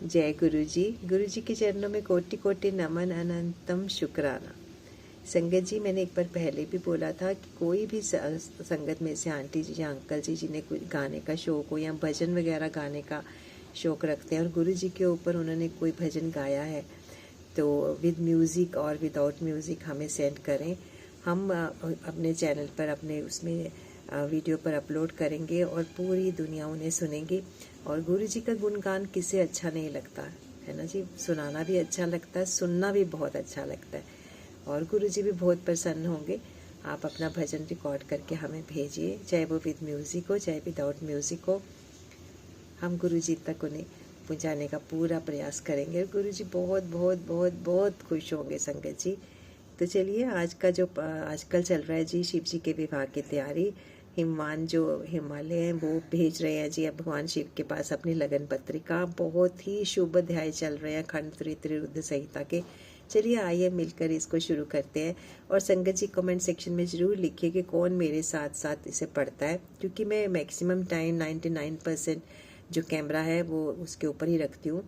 जय गुरु जी के चरणों में कोटि कोटि नमन, अनंतम शुक्राना। संगत जी, मैंने एक बार पहले भी बोला था कि कोई भी संगत में से आंटी जी या अंकल जी जिन्हें कुछ गाने का शौक हो या भजन वगैरह गाने का शौक रखते हैं और गुरु जी के ऊपर उन्होंने कोई भजन गाया है तो विद म्यूज़िक और विदाउट म्यूज़िक हमें सेंड करें। हम अपने चैनल पर अपने उसमें वीडियो पर अपलोड करेंगे और पूरी दुनिया उन्हें सुनेगी। और गुरु जी का गुणगान किसे अच्छा नहीं लगता है ना जी। सुनाना भी अच्छा लगता है, सुनना भी बहुत अच्छा लगता है और गुरु जी भी बहुत प्रसन्न होंगे। आप अपना भजन रिकॉर्ड करके हमें भेजिए, चाहे वो विद म्यूज़िक हो चाहे विदाउट म्यूज़िक हो। हम गुरु जी तक उन्हें पहुँचाने का पूरा प्रयास करेंगे और गुरु जी बहुत बहुत बहुत बहुत खुश होंगे संगत जी। तो चलिए, आज का जो आजकल चल रहा है जी, शिव जी के विवाह की तैयारी। हिमवान जो हिमालय हैं वो भेज रहे हैं जी अब भगवान शिव के पास अपनी लगन पत्रिका। बहुत ही शुभ अध्याय चल रहे हैं खंड त्रिरुद्र संहिता के। चलिए आइए मिलकर इसको शुरू करते हैं। और संगत जी कमेंट सेक्शन में ज़रूर लिखिए कि कौन मेरे साथ साथ इसे पढ़ता है, क्योंकि मैं मैक्सिमम टाइम 99% जो कैमरा है वो उसके ऊपर ही रखती हूँ,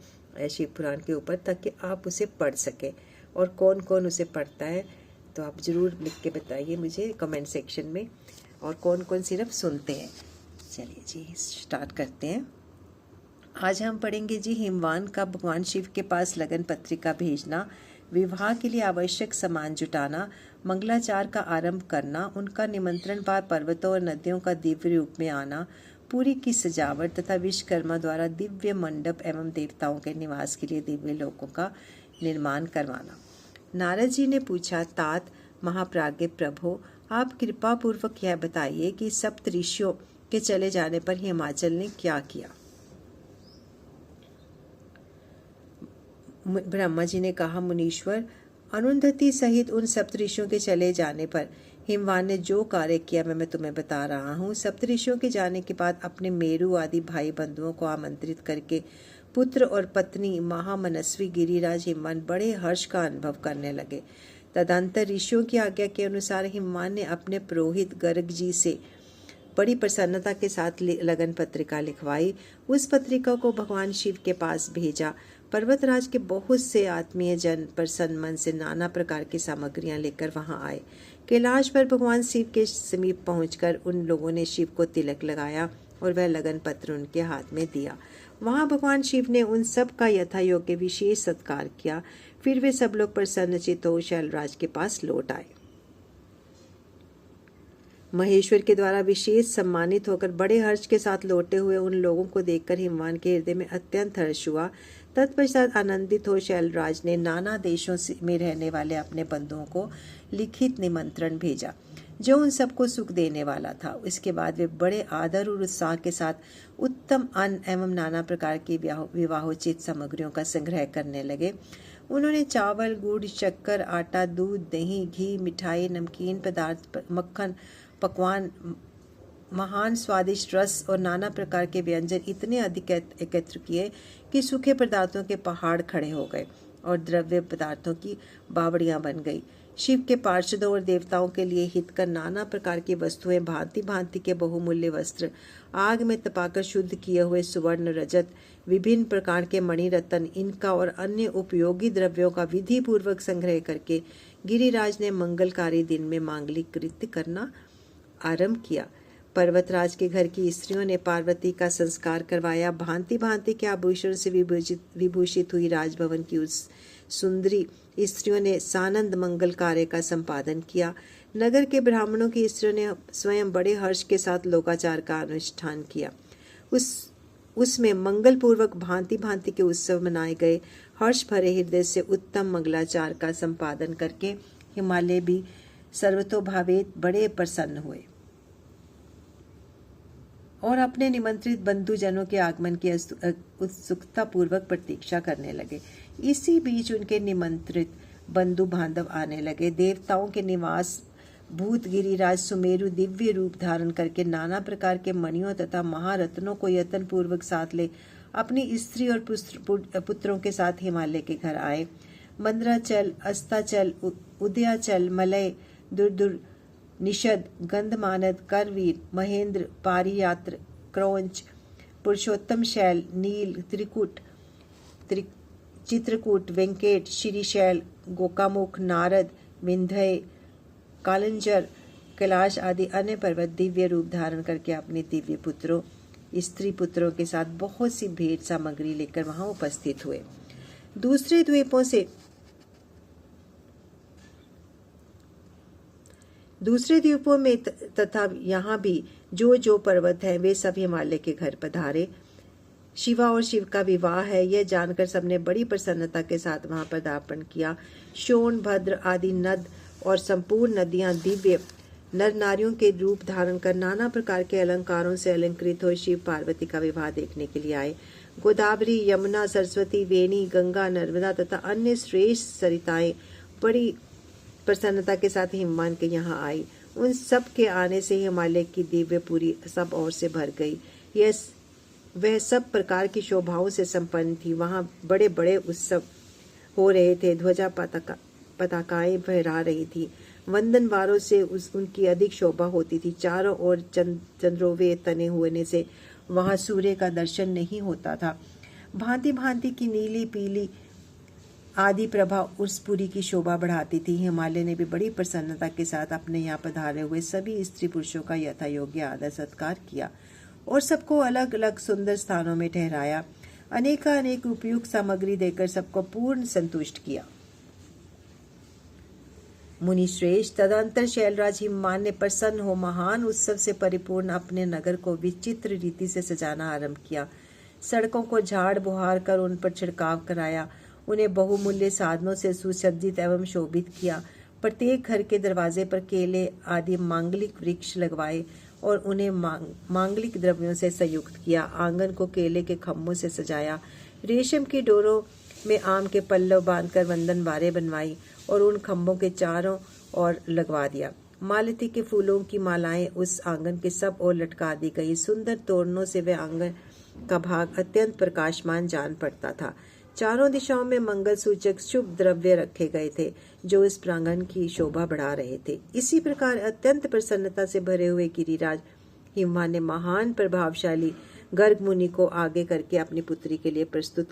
शिव पुराण के ऊपर, ताकि आप उसे पढ़ सकें। और कौन कौन उसे पढ़ता है तो आप ज़रूर लिख के बताइए मुझे कमेंट सेक्शन में, और कौन कौन सिर्फ सुनते हैं। चलिए जी स्टार्ट करते हैं। आज हम पढ़ेंगे जी हिमवान का भगवान शिव के पास लगन पत्रिका भेजना, विवाह के लिए आवश्यक सामान जुटाना, मंगलाचार का आरंभ करना, उनका निमंत्रण पार पर्वतों और नदियों का दिव्य रूप में आना, पूरी की सजावट तथा विश्वकर्मा द्वारा दिव्य मंडप एवं देवताओं के निवास के लिए दिव्य लोकों का निर्माण करवाना। नारद जी ने पूछा, तात महाप्राज्ञ प्रभो, आप कृपा पूर्वक यह बताइए कि सप्त ऋषियों के चले जाने पर हिमाचल ने क्या किया। ब्रह्मा जी ने कहा, मुनीश्वर, अरुंधति सहित उन सप्तऋषियों के चले जाने पर हिमवान ने जो कार्य किया मैं तुम्हें बता रहा हूँ। सप्तऋषियों के जाने के बाद अपने मेरु आदि भाई बंधुओं को आमंत्रित करके पुत्र और पत्नी महामनस्वी गिरिराज हिमवान बड़े हर्ष का अनुभव करने लगे। तदंतर ऋषियों की आज्ञा के अनुसार हिमवान ने अपने पुरोहित गर्ग जी से बड़ी प्रसन्नता के साथ लगन पत्रिका लिखवाई। उस पत्रिका को भगवान शिव के पास भेजा। पर्वतराज के बहुत से आत्मीय जन प्रसन्न मन से नाना प्रकार की सामग्रियां लेकर वहां आए। कैलाश पर भगवान शिव के समीप पहुंचकर उन लोगों ने शिव को तिलक लगाया और वह लगन पत्र उनके हाथ में दिया। वहां भगवान शिव ने उन सब का यथा योग्य विशेष सत्कार किया। फिर वे सब लोग प्रसन्नचित्त हो शैलराज के पास लौट आए। महेश्वर के द्वारा विशेष सम्मानित होकर बड़े हर्ष के साथ लौटे हुए उन लोगों को देखकर हिमवान के हृदय में अत्यंत हर्ष हुआ। तत्पश्चात आनंदित हो शैलराज ने नाना देशों में रहने वाले अपने बंधुओं को लिखित निमंत्रण भेजा, जो उन सबको सुख देने वाला था। इसके बाद वे बड़े आदर और उत्साह के साथ उत्तम अन्न एवं नाना प्रकार की विवाहोचित सामग्रियों का संग्रह करने लगे। उन्होंने चावल, गुड़, शक्कर, आटा, दूध, दही, घी, मिठाई, नमकीन पदार्थ, मक्खन, पकवान, महान स्वादिष्ट रस और नाना प्रकार के व्यंजन इतने अधिक एकत्र किए कि सूखे पदार्थों के पहाड़ खड़े हो गए और द्रव्य पदार्थों की बावड़ियां बन गई। शिव के पार्षदों और देवताओं के लिए हितकर नाना प्रकार की वस्तुएं, भांति भांति के बहुमूल्य वस्त्र, आग में तपाकर शुद्ध किए हुए सुवर्ण, रजत, विभिन्न प्रकार के मणि रत्न, इनका और अन्य उपयोगी द्रव्यों का विधि पूर्वक संग्रह करके गिरिराज ने मंगलकारी दिन में मांगलिक कृत्य करना आरंभ किया। पर्वतराज के घर की स्त्रियों ने पार्वती का संस्कार करवाया। भांति भांति के आभूषण से विभूषित हुई राजभवन की उस सुंदरी स्त्रियों ने सानंद मंगल कार्य का संपादन किया। नगर के ब्राह्मणों की स्त्रियों ने स्वयं बड़े हर्ष के साथ लोकाचार का अनुष्ठान किया। उसमें मंगल पूर्वक भांति भांति के उत्सव मनाए गए। हर्ष भरे हृदय से उत्तम मंगलाचार का संपादन करके हिमालय भी सर्वतोभावेत बड़े प्रसन्न हुए और अपने निमंत्रित बंधुजनों के आगमन की उत्सुकता पूर्वक प्रतीक्षा करने लगे। इसी बीच उनके निमंत्रित बंधु बांधव आने लगे। देवताओं के निवास भूत गिरिराज सुमेरु दिव्य रूप धारण करके नाना प्रकार के मणियों तथा महारत्नों को यत्न पूर्वक साथ ले अपनी स्त्री और पुत्रों के साथ हिमालय के घर आए। मंद्राचल, अस्ताचल, उदयाचल, मलय, दुर्दुर, निषद, गंधमानद, करवीर, महेंद्र, पारियात्र, क्रौंच, पुरुषोत्तम शैल, नील, त्रिकुट, चित्रकूट, वेंकट, श्रीशैल, गोकामुख, नारद, विंध्य, कालंजर, कैलाश आदि अन्य पर्वत दिव्य रूप धारण करके अपने दिव्य पुत्रों, स्त्री पुत्रों के साथ बहुत सी भेंट सामग्री लेकर वहां उपस्थित हुए। दूसरे द्वीपों में तथा यहाँ भी जो पर्वत है वे सब हिमालय के घर पधारे। शिवा और शिव का विवाह है यह जानकर सबने बड़ी प्रसन्नता के साथ वहां पदार्पण किया। सोनभद्र आदि नद और संपूर्ण नदियां दिव्य नर नारियों के रूप धारण कर नाना प्रकार के अलंकारों से अलंकृत हो शिव पार्वती का विवाह देखने के लिए आए। गोदावरी, यमुना, सरस्वती, वेणी, गंगा, नर्मदा तथा अन्य श्रेष्ठ सरिताएं बड़ी प्रसन्नता के साथ हिमवान के यहाँ आई। उन सब के आने से हिमालय की दिव्यपुरी सब ओर से भर गई। वह सब प्रकार की शोभाओं से संपन्न थी। वहां बड़े बड़े उत्सव हो रहे थे। ध्वजा पताकाएं फहरा रही थी। वंदनवारों से उनकी अधिक शोभा होती थी। चारों ओर चंद्रोवे तने होने से वहां सूर्य का दर्शन नहीं होता था। भांति भांति की नीली, पीली आदि प्रभा उस पुरी की शोभा बढ़ाती थी। हिमालय ने भी बड़ी प्रसन्नता के साथ अपने यहाँ पधारे हुए सभी स्त्री पुरुषों का यथा योग्य आदर सत्कार किया और सबको अलग अलग सुंदर स्थानों में ठहराया। अनेक उपयुक्त सामग्री देकर सबको पूर्ण संतुष्ट किया। मुनि श्रेष्ठ तदंतर शैलराज हिमवान ने प्रसन्न हो महान उत्सव से परिपूर्ण अपने नगर को विचित्र रीति से सजाना आरंभ किया। सड़कों को झाड़ बुहार कर उन पर छिड़काव कराया। उन्हें बहुमूल्य साधनों से सुसज्जित एवं शोभित किया। प्रत्येक घर के दरवाजे पर केले आदि मांगलिक वृक्ष लगवाए और उन्हें मांगलिक द्रव्यों से संयुक्त किया। आंगन को केले के खम्भों से सजाया। रेशम की डोरों में आम के पल्लव बांधकर वंदनवारें बनवाई और उन खम्भों के चारों ओर लगवा दिया। मालती के फूलों की मालाएं उस आंगन के सब ओर लटका दी गई। सुंदर तोरणों से वह आंगन का भाग अत्यंत प्रकाशमान जान पड़ता था। चारों दिशाओं में मंगल सूचक शुभ द्रव्य रखे गए थे जो इस प्रांगण की शोभा बढ़ा रहे थे। इसी प्रकार अत्यंत प्रसन्नता से भरे हुए गिरिराज हिमवान ने महान प्रभावशाली गर्ग मुनि को आगे करके अपनी पुत्री के लिए प्रस्तुत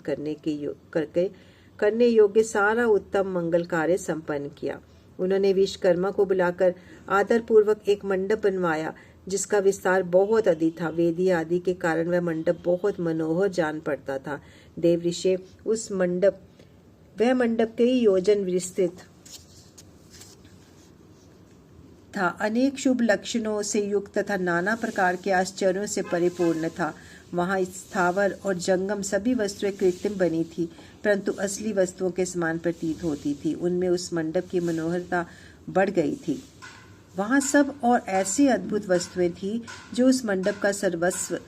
करने योग्य सारा उत्तम मंगल कार्य संपन्न किया। उन्होंने विश्वकर्मा को बुलाकर आदर पूर्वक एक मंडप बनवाया जिसका विस्तार बहुत अधिक था। वेदी आदि के कारण वह मंडप बहुत मनोहर जान पड़ता था। देव ऋषि वह मंडप कई योजन विस्तृत था। अनेक शुभ लक्षणों से युक्त तथा नाना प्रकार के आश्चर्यों से परिपूर्ण था। वहां स्थावर और जंगम सभी वस्तुएं कृत्रिम बनी थी परंतु असली वस्तुओं के समान प्रतीत होती थी। उनमें उस मंडप की मनोहरता बढ़ गई थी। वहां सब और ऐसी अद्भुत वस्तुएं थी जो उस मंडप का सर्वस्व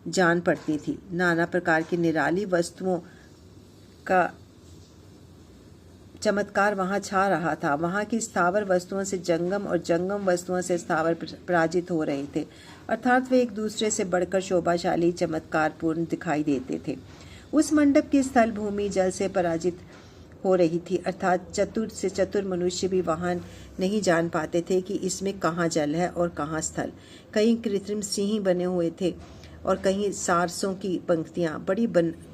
जान पड़ती थी। नाना प्रकार की निराली वस्तुओं का चमत्कार वहां छा रहा था। वहां की स्थावर वस्तुओं से जंगम और जंगम वस्तुओं से स्थावर पराजित हो रहे थे, अर्थात वे एक दूसरे से बढ़कर शोभाशाली चमत्कारपूर्ण दिखाई देते थे। उस मंडप की स्थल भूमि जल से पराजित हो रही थी, अर्थात चतुर से चतुर मनुष्य भी वहां नहीं जान पाते थे कि इसमें कहाँ जल है और कहाँ स्थल। कहीं कृत्रिम सिंह बने हुए थे और कहीं सारसों की पंक्तियां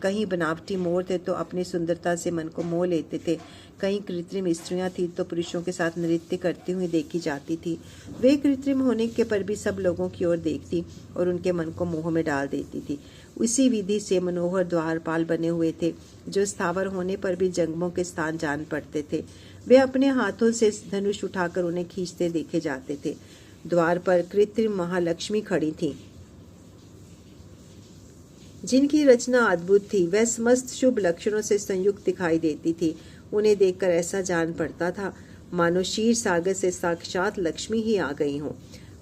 कहीं बनावटी मोर थे तो अपनी सुंदरता से मन को मोह लेते थे। कहीं कृत्रिम स्त्रियां थी तो पुरुषों के साथ नृत्य करती हुई देखी जाती थी। वे कृत्रिम होने के पर भी सब लोगों की ओर देखती और उनके मन को मोह में डाल देती थी। उसी विधि से मनोहर द्वारपाल बने हुए थे जो स्थावर होने पर भी जंगमों के स्थान जान पड़ते थे। वे अपने हाथों से धनुष उठाकर उन्हें खींचते देखे जाते थे। द्वार पर कृत्रिम महालक्ष्मी खड़ी थी जिनकी रचना अद्भुत थी। वह समस्त शुभ लक्षणों से संयुक्त दिखाई देती थी। उन्हें देखकर ऐसा जान पड़ता था मानो क्षीर सागर से साक्षात लक्ष्मी ही आ गई हों।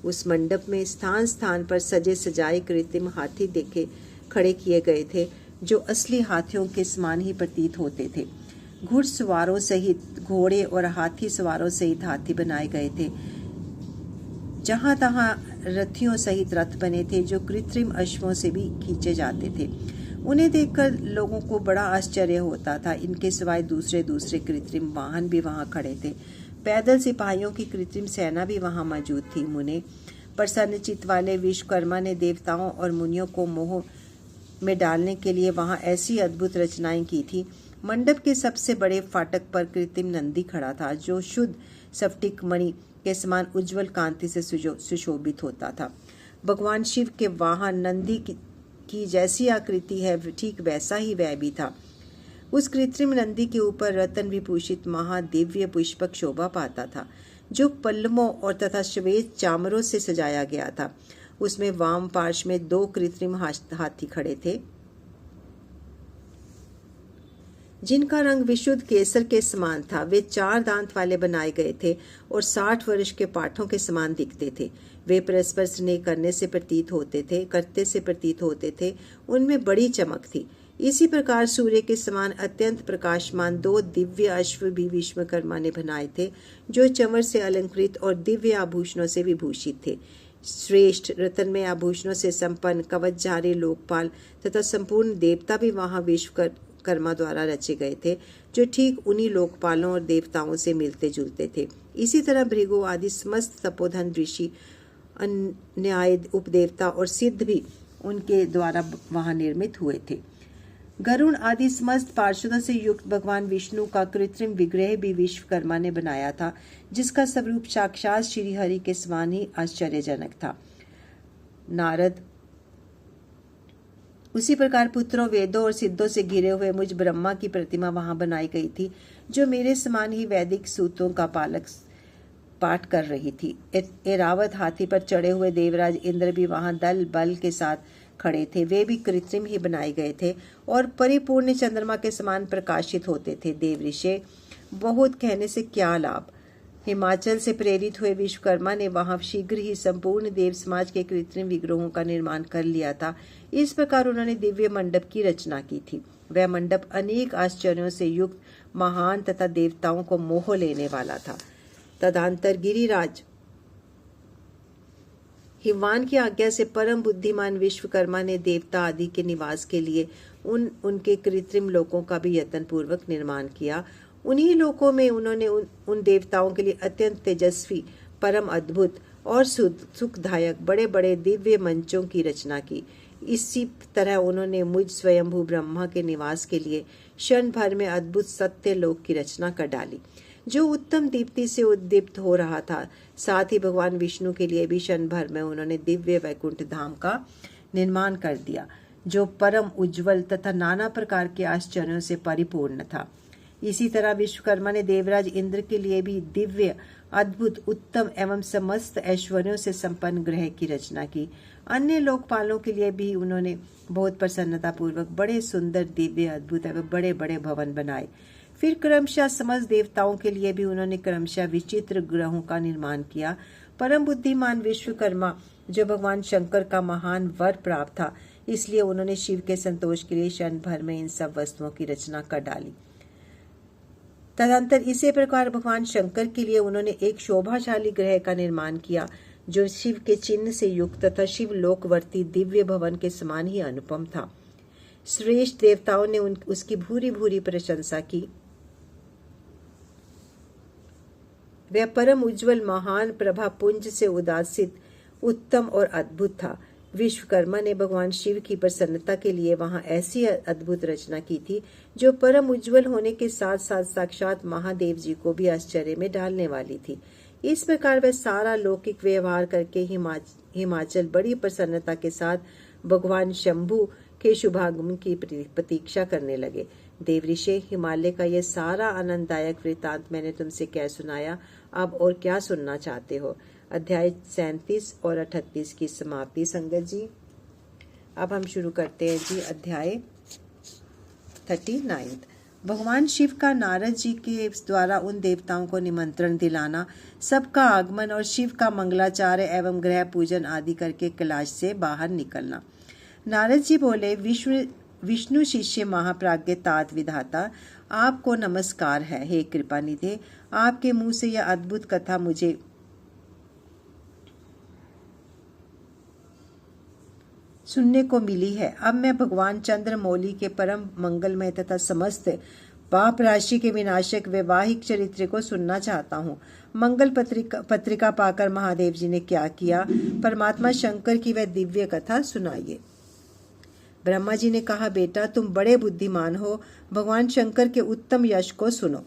उस मंडप में स्थान स्थान पर सजे सजाए कृत्रिम हाथी खड़े किए गए थे जो असली हाथियों के समान ही प्रतीत होते थे। घुड़सवारों सहित घोड़े और हाथी सवारों सहित हाथी बनाए गए थे। जहां तहां रथियों सहित रथ बने थे जो कृत्रिम अश्वों से भी खींचे जाते थे। उन्हें देखकर लोगों को बड़ा आश्चर्य होता था। इनके सिवाय दूसरे कृत्रिम वाहन भी वहां खड़े थे। पैदल सिपाहियों की कृत्रिम सेना भी वहां मौजूद थी। मुने प्रसन्न चित्त वाले विश्वकर्मा ने देवताओं और मुनियों को में डालने के लिए वहां ऐसी अद्भुत रचनाएं की थी। मंडप के सबसे बड़े फाटक पर कृत्रिम नंदी खड़ा था, जो शुद्ध स्फटिक मणि के समान उज्जवल कांति से सुशोभित होता था। भगवान शिव के वहां नंदी की जैसी आकृति है, ठीक वैसा ही वह भी था। उस कृत्रिम नंदी के ऊपर रतन विभूषित महादिव्य पुष्पक शोभा पाता था, जो पल्लवों और तथा श्वेत चामरों से सजाया गया था। उसमें वाम पार्श्व में 2 कृत्रिम हाथी खड़े थे, जिनका रंग विशुद्ध केसर के समान था। वे 4 दांत वाले बनाए गए थे और 60 वर्ष के पाठों के समान दिखते थे। वे परस्पर स्नेह करते से प्रतीत होते थे। उनमें बड़ी चमक थी। इसी प्रकार सूर्य के समान अत्यंत प्रकाशमान 2 दिव्य अश्व भी विश्वकर्मा ने बनाए थे, जो चमर से अलंकृत और दिव्य आभूषणों से विभूषित थे। श्रेष्ठ रत्नमय आभूषणों से संपन्न कवचधारी लोकपाल तथा संपूर्ण देवता भी वहां विश्वकर्मा द्वारा रचे गए थे, जो ठीक उन्हीं लोकपालों और देवताओं से मिलते जुलते थे। इसी तरह भृगु आदि समस्त तपोधन ऋषि, न्याय उपदेवता और सिद्ध भी उनके द्वारा वहां निर्मित हुए थे। गरुण आदि समस्त पार्षदों से युक्त भगवान विष्णु का कृत्रिम विग्रह भी विश्वकर्मा ने बनाया था, जिसका स्वरूप साक्षात श्री हरि के समान ही आश्चर्यजनक था। नारद उसी प्रकार पुत्रों, वेदों और सिद्धों से घिरे हुए मुझ ब्रह्मा की प्रतिमा वहां बनाई गई थी, जो मेरे समान ही वैदिक सूत्रों का पाठ कर रही थी। एरावत हाथी पर चढ़े हुए देवराज इंद्र भी वहां दल बल के साथ खड़े थे। वे भी कृत्रिम ही बनाए गए थे और परिपूर्ण चंद्रमा के समान प्रकाशित होते थे। देवऋषि, बहुत कहने से क्या लाभ। हिमाचल से प्रेरित हुए विश्वकर्मा ने वहां शीघ्र ही संपूर्ण देव समाज के कृत्रिम विग्रहों का निर्माण कर लिया था। इस प्रकार उन्होंने दिव्य मंडप की रचना की थी। वह मंडप अनेक आश्चर्यों से युक्त, महान तथा देवताओं को मोह लेने वाला था। तदंतर गिरिराज हिमवान की आज्ञा से परम बुद्धिमान विश्वकर्मा ने देवता आदि के निवास के लिए उनके कृत्रिम लोकों का भी यत्न पूर्वक निर्माण किया। उन्हीं लोकों में उन्होंने उन देवताओं के लिए अत्यंत तेजस्वी, परम अद्भुत और सुखदायक बड़े बड़े दिव्य मंचों की रचना की। इसी तरह उन्होंने मुझ स्वयंभू ब्रह्मा के निवास के लिए क्षण भर में अद्भुत सत्य लोक की रचना कर डाली, जो उत्तम दीप्ति से उद्दीप्त हो रहा था। साथ ही भगवान विष्णु के लिए भी क्षण भर में उन्होंने दिव्य वैकुंठ धाम का निर्माण कर दिया, जो परम उज्जवल तथा नाना प्रकार के आश्चर्यों से परिपूर्ण था। इसी तरह विश्वकर्मा ने देवराज इंद्र के लिए भी दिव्य, अद्भुत, उत्तम एवं समस्त ऐश्वर्यों से संपन्न ग्रह की रचना की। अन्य लोकपालों के लिए भी उन्होंने बहुत प्रसन्नता पूर्वक बड़े सुंदर, दिव्य, अद्भुत एवं बड़े बड़े भवन बनाए। फिर क्रमशः समस्त देवताओं के लिए भी उन्होंने क्रमशः विचित्र ग्रहों का निर्माण किया। परम बुद्धिमान विश्वकर्मा, जो भगवान शंकर का महान वर प्राप्त था, इसलिए उन्होंने शिव के संतोष के लिए क्षण भर में इन सब वस्तुओं की रचना कर डाली। तदंतर इसी प्रकार भगवान शंकर के लिए उन्होंने एक शोभाशाली ग्रह का निर्माण किया, जो शिव के चिन्ह से युक्त तथा शिव लोकवर्ती दिव्य भवन के समान ही अनुपम था। श्रेष्ठ देवताओं ने उसकी भूरी भूरी प्रशंसा की। वह परम उज्जवल, महान प्रभा पुंज से उदासित, उत्तम और अद्भुत था। विश्वकर्मा ने भगवान शिव की प्रसन्नता के लिए वहां ऐसी अद्भुत रचना की थी, जो परम उज्जवल होने के साथ साथ साक्षात महादेव जी को भी आश्चर्य में डालने वाली थी। इस प्रकार वह सारा लौकिक व्यवहार करके हिमाचल बड़ी प्रसन्नता के साथ भगवान शंभु के शुभागमन की प्रतीक्षा करने लगे। देवऋषि, हिमालय का यह सारा आनंददायक वृतांत मैंने तुमसे क्या सुनाया, अब और क्या सुनना चाहते हो। अध्याय 37 और 38 की समाप्ति। संगत जी, अब हम शुरू करते हैं जी अध्याय 39। भगवान शिव का नारद जी के द्वारा उन देवताओं को निमंत्रण दिलाना, सबका आगमन और शिव का मंगलाचार्य एवं ग्रह पूजन आदि करके कैलाश से बाहर निकलना। नारद जी बोले, विष्णु शिष्य महाप्राज्ञ तात विधाता, आपको नमस्कार है। हे कृपा निधे, आपके मुंह से यह अद्भुत कथा मुझे सुनने को मिली है। अब मैं भगवान चंद्रमौली के परम मंगलमय तथा समस्त पाप राशि के विनाशक वैवाहिक चरित्र को सुनना चाहता हूँ। मंगल पत्रिका पाकर महादेव जी ने क्या किया, परमात्मा शंकर की वह दिव्य कथा सुनाइए। ब्रह्मा जी ने कहा, बेटा तुम बड़े बुद्धिमान हो, भगवान शंकर के उत्तम यश को सुनो।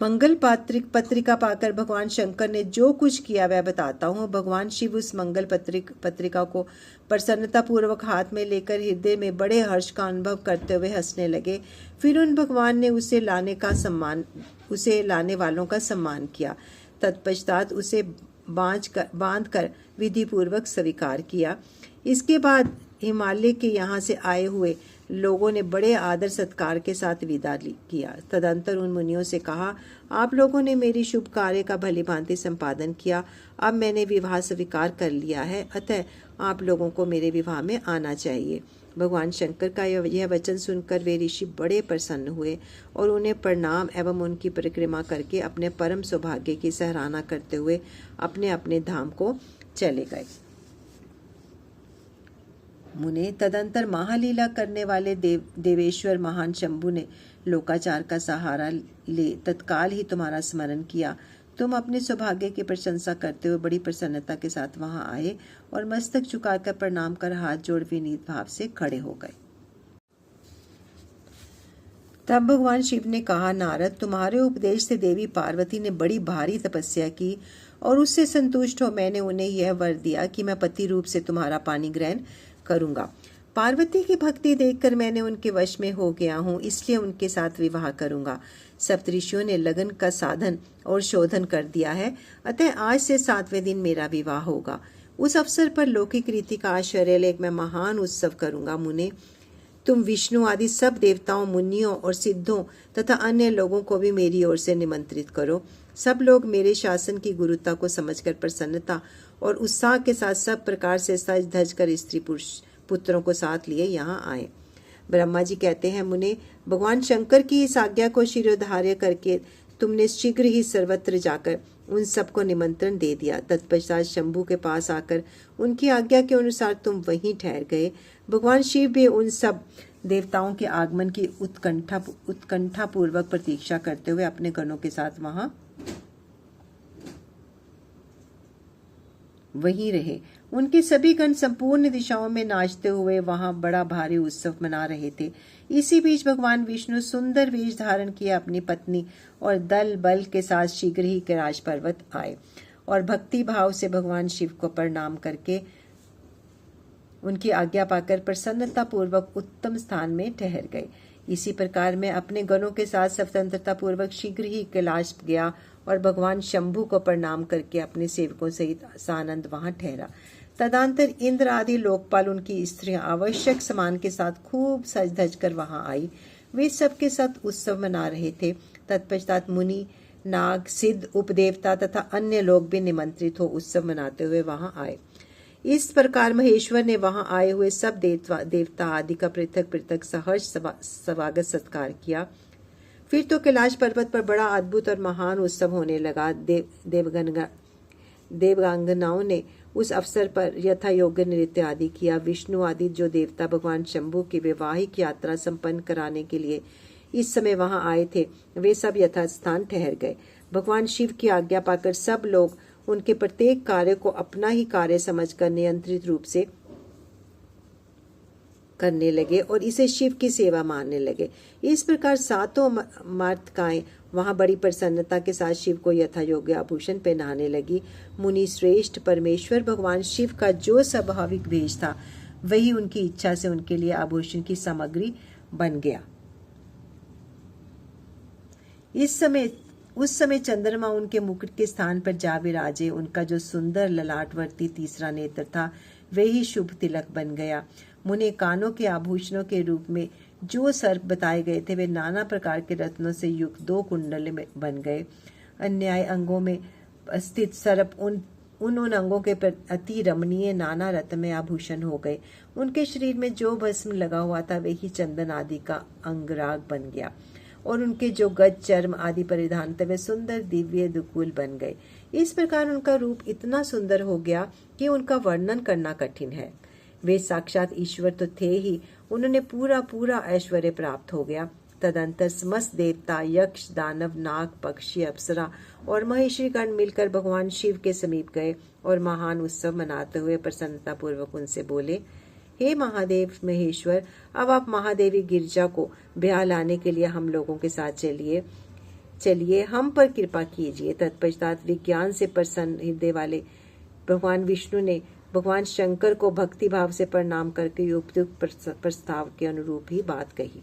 मंगल पत्रिका पाकर भगवान शंकर ने जो कुछ किया वह बताता हूँ। भगवान शिव उस मंगल पत्रिका को प्रसन्नता पूर्वक हाथ में लेकर हृदय में बड़े हर्ष का अनुभव करते हुए हंसने लगे। फिर उन भगवान ने उसे लाने वालों का सम्मान किया। तत्पश्चात उसे बांध कर विधि पूर्वक स्वीकार किया। इसके बाद हिमालय के यहाँ से आए हुए लोगों ने बड़े आदर सत्कार के साथ विदा किया। तदंतर उन मुनियों से कहा, आप लोगों ने मेरी शुभ कार्य का भली भांति संपादन किया। अब मैंने विवाह स्वीकार कर लिया है, अतः आप लोगों को मेरे विवाह में आना चाहिए। भगवान शंकर का यह वचन सुनकर वे ऋषि बड़े प्रसन्न हुए और उन्हें प्रणाम एवं उनकी परिक्रमा करके अपने परम सौभाग्य की सराहना करते हुए अपने अपने धाम को चले गए। मुने, तदंतर महालीला करने वाले देवेश्वर महान शंभु ने लोकाचार का सहारा ले तत्काल ही तुम्हारा स्मरण किया। तुम अपने सौभाग्य की प्रशंसा करते हुए बड़ी प्रसन्नता के साथ वहां आए और मस्तक झुकाकर प्रणाम कर हाथ जोड़ विनीत भाव से खड़े हो गए। तब भगवान शिव ने कहा, नारद, तुम्हारे उपदेश से देवी पार्वती ने बड़ी भारी तपस्या की और उससे संतुष्ट हो मैंने उन्हें यह वर दिया कि मैं पति रूप से तुम्हारा पानी ग्रहण करूंगा। पार्वती की भक्ति देखकर मैंने उनके वश में हो गया हूँ, इसलिए उनके साथ विवाह करूंगा। सप्तऋषियों ने लगन का साधन और शोधन कर दिया है, अतः आज से 7वें दिन मेरा विवाह होगा। उस अवसर पर लौकिक रीति का आश्चर्य लेकर मैं महान उत्सव करूंगा। मुने, तुम विष्णु आदि सब देवताओं, मुनियों और सिद्धों तथा अन्य लोगों को भी मेरी ओर से निमंत्रित करो। सब लोग मेरे शासन की गुरुता को समझकर प्रसन्नता और उत्साह के साथ सब प्रकार से सज धज कर स्त्री पुरुष पुत्रों को साथ लिए यहाँ आए। ब्रह्मा जी कहते हैं, मुने, भगवान शंकर की इस आज्ञा को शिरोधार्य करके तुमने शीघ्र ही सर्वत्र जाकर उन सबको निमंत्रण दे दिया। तत्पश्चात शंभु के पास आकर उनकी आज्ञा के अनुसार तुम वहीं ठहर गए। भगवान शिव भी उन सब देवताओं के आगमन की उत्कंठा पूर्वक प्रतीक्षा करते हुए अपने गणों के साथ वहीं रहे। उनके सभी गण संपूर्ण दिशाओं में नाचते हुए वहां बड़ा भारी उत्सव मना रहे थे। इसी बीच भगवान विष्णु सुंदर वेश धारण किए अपनी पत्नी और दल बल के साथ शीघ्र ही कैलाश पर्वत आए और भक्ति भाव से भगवान शिव को प्रणाम करके उनकी आज्ञा पाकर प्रसन्नता पूर्वक उत्तम स्थान में ठहर गए। इसी प्रकार मैं अपने गणों के साथ स्वतंत्रता पूर्वक शीघ्र ही कैलाश गया और भगवान शंभु को प्रणाम करके अपने सेवकों सहित सानंद वहां ठहरा। तदंतर इंद्र आदि लोकपाल उनकी स्त्रियां आवश्यक सामान के साथ खूब सज धज कर वहां आई। वे सबके साथ उत्सव मना रहे थे। तत्पश्चात मुनि, नाग, सिद्ध, उपदेवता तथा अन्य लोग भी निमंत्रित हो उत्सव मनाते हुए वहां आए। इस प्रकार महेश्वर ने वहां आए हुए सब देवता आदि का पृथक पृथक सहर्ष स्वागत सत्कार किया। फिर तो कैलाश पर्वत पर बड़ा अद्भुत और महान उत्सव होने लगा। देवगांगनाओं ने उस अवसर पर यथा योग्य नृत्य आदि किया। विष्णु आदि जो देवता भगवान शंभु की वैवाहिक यात्रा संपन्न कराने के लिए इस समय वहां आए थे, वे सब यथास्थान ठहर गए। भगवान शिव की आज्ञा पाकर सब लोग उनके प्रत्येक कार्य को अपना ही कार्य समझकर नियंत्रित रूप से करने लगे और इसे शिव की सेवा मानने लगे। इस प्रकार सातों मार्तकाएं वहां बड़ी प्रसन्नता के साथ शिव को यथा योग्य आभूषण पहनाने लगी। मुनि श्रेष्ठ परमेश्वर भगवान शिव का जो स्वाभाविक भेष था वही उनकी इच्छा से उनके लिए आभूषण की सामग्री बन गया। उस समय चंद्रमा उनके मुकुट के स्थान पर जा विराजे। उनका जो सुंदर ललाटवर्ती तीसरा नेत्र था वही शुभ तिलक बन गया। मुने, कानों के आभूषणों के रूप में जो सर्प बताए गए थे वे नाना प्रकार के रत्नों से युक्त 2 कुंडल में बन गए। अन्याय अंगों में स्थित सर्प उन अंगों के अति रमणीय नाना रत्नमय आभूषण हो गए। उनके शरीर में जो भस्म लगा हुआ था वही चंदन आदि का अंगराग बन गया और उनके जो गज, चर्म आदि परिधान थे वे सुंदर दिव्य दुकूल बन गए। इस प्रकार उनका रूप इतना सुंदर हो गया कि उनका वर्णन करना कठिन है। वे साक्षात ईश्वर तो थे ही, उन्होंने पूरा ऐश्वर्य प्राप्त हो गया। तदंतर समस्त देवता, यक्ष, दानव, नाग, पक्षी, अप्सरा और महेश्वरीगण मिलकर भगवान शिव के समीप गए और महान उत्सव मनाते हुए प्रसन्नता पूर्वक उनसे बोले, हे महादेव महेश्वर, अब आप महादेवी गिरजा को ब्याह लाने के लिए हम लोगों के साथ चलिए, हम पर कृपा कीजिए। तत्पश्चात विज्ञान से प्रसन्न हृदय वाले भगवान विष्णु ने भगवान शंकर को भक्ति भाव से प्रणाम करके उपयुक्त प्रस्ताव के अनुरूप ही बात कही।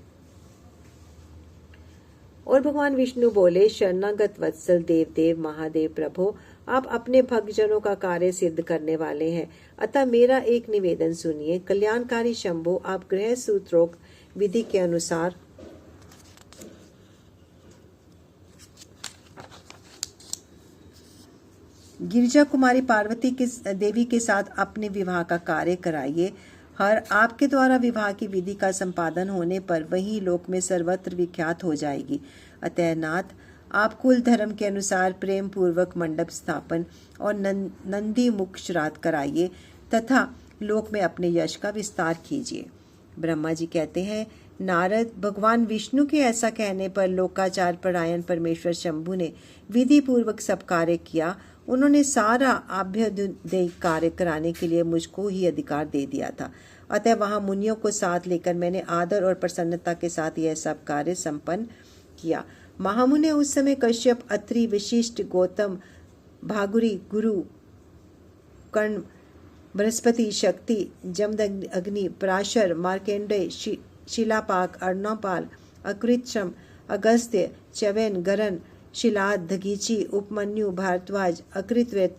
और भगवान विष्णु बोले, शरणागत वत्सल देव महादेव प्रभो, आप अपने भक्तजनों का कार्य सिद्ध करने वाले हैं, अतः मेरा एक निवेदन सुनिए। कल्याणकारी शंभु, आप गृह सूत्रोक्त विधि के अनुसार गिरिजा कुमारी पार्वती के देवी के साथ अपने विवाह का कार्य कराइए। हर आपके द्वारा विवाह की विधि का संपादन होने पर वही लोक में सर्वत्र विख्यात हो जाएगी। अतः नाथ, आप कुल धर्म के अनुसार प्रेम पूर्वक मंडप स्थापन और नंदी मुख श्राद्ध कराइए तथा लोक में अपने यश का विस्तार कीजिए। ब्रह्मा जी कहते हैं, नारद, भगवान विष्णु के ऐसा कहने पर लोकाचार परायण परमेश्वर शंभु ने विधि पूर्वक सब कार्य किया। उन्होंने सारा अभ्युदय कार्य कराने के लिए मुझको ही अधिकार दे दिया था। अतः वहां मुनियों को साथ लेकर मैंने आदर और प्रसन्नता के साथ यह सब कार्य संपन्न किया। महामुनि उस समय कश्यप, अत्रि, वशिष्ठ, गौतम, भागुरी, गुरु, कर्ण, बृहस्पति, शक्ति, जमदग्नि, पराशर, मार्केंडेय, शिलापाक, अर्णवपाल, अकृतशम, अगस्त्य, च्यवन, गरन, शिलाद, दधीचि, उपमन्यु, भारद्वाज, अकृतवृत,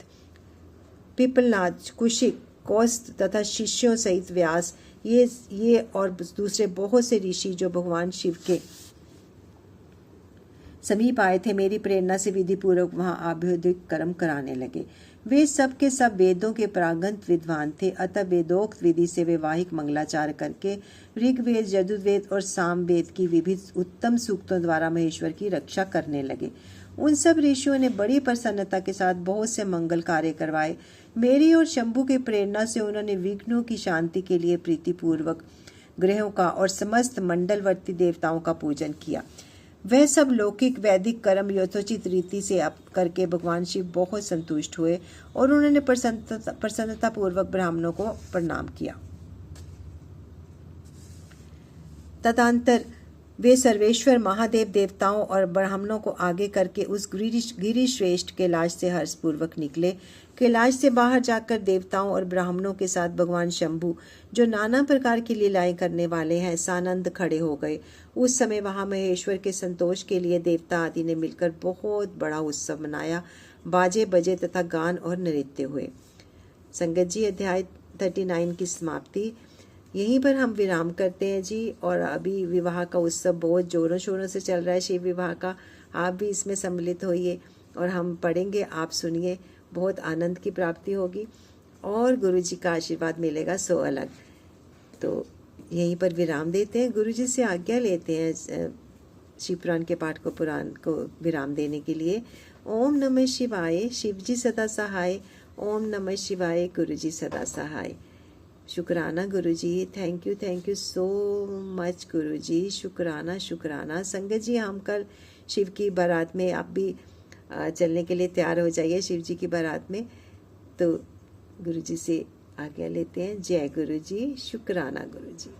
पिपलनाथ, कुशिक, कौस्त तथा शिष्यों सहित व्यास, ये और दूसरे बहुत से ऋषि जो भगवान शिव के समीप आए थे, मेरी प्रेरणा से विधि पूर्वक वहां आभ्युदिक कर्म कराने लगे। वे सब के सब वेदों के प्रागंत विद्वान थे, अतः वेदोक्त विधि से वैवाहिक मंगलाचार करके ऋग्वेद, यजुर्वेद और सामवेद की विविध उत्तम सूक्तों द्वारा महेश्वर की रक्षा करने लगे। उन सब ऋषियों ने बड़ी प्रसन्नता के साथ बहुत से मंगल कार्य करवाए। मेरी और शंभु के प्रेरणा से उन्होंने विघ्नों की शांति के लिए प्रीतिपूर्वक ग्रहों का और समस्त मंडलवर्ती देवताओं का पूजन किया। वह सब लौकिक वैदिक कर्म यथोचित रीति से करके भगवान शिव बहुत संतुष्ट हुए और उन्होंने प्रसन्नता पूर्वक ब्राह्मणों को प्रणाम किया। तदंतर वे सर्वेश्वर महादेव देवताओं और ब्राह्मणों को आगे करके उस गिरिश्रेष्ठ कैलाश से हर्षपूर्वक निकले। कैलाश से बाहर जाकर देवताओं और ब्राह्मणों के साथ भगवान शंभु, जो नाना प्रकार की लीलाएं करने वाले हैं, सानंद खड़े हो गए। उस समय वहां महेश्वर के संतोष के लिए देवता आदि ने मिलकर बहुत बड़ा उत्सव मनाया। बाजे बजे तथा गान और नृत्य हुए। संगत जी, अध्याय 39 की समाप्ति। यहीं पर हम विराम करते हैं जी। और अभी विवाह का उत्सव बहुत जोरों शोरों से चल रहा है, शिव विवाह का। आप भी इसमें सम्मिलित होइए और हम पढ़ेंगे, आप सुनिए, बहुत आनंद की प्राप्ति होगी और गुरु जी का आशीर्वाद मिलेगा सो अलग। तो यहीं पर विराम देते हैं, गुरु जी से आज्ञा लेते हैं शिव पुराण के पाठ को, पुराण को विराम देने के लिए। ओम नमः शिवाय, शिव जी सदा सहाय। ओम नमः शिवाय, गुरु जी सदा सहाय। शुक्राना गुरु जी, थैंक यू सो मच गुरु जी, शुक्राना। संगत जी, हम कल शिव की बारात में, आप भी चलने के लिए तैयार हो जाइए शिव जी की बारात में। तो गुरु जी से आज्ञा लेते हैं। जय गुरु जी, शुक्राना गुरु जी।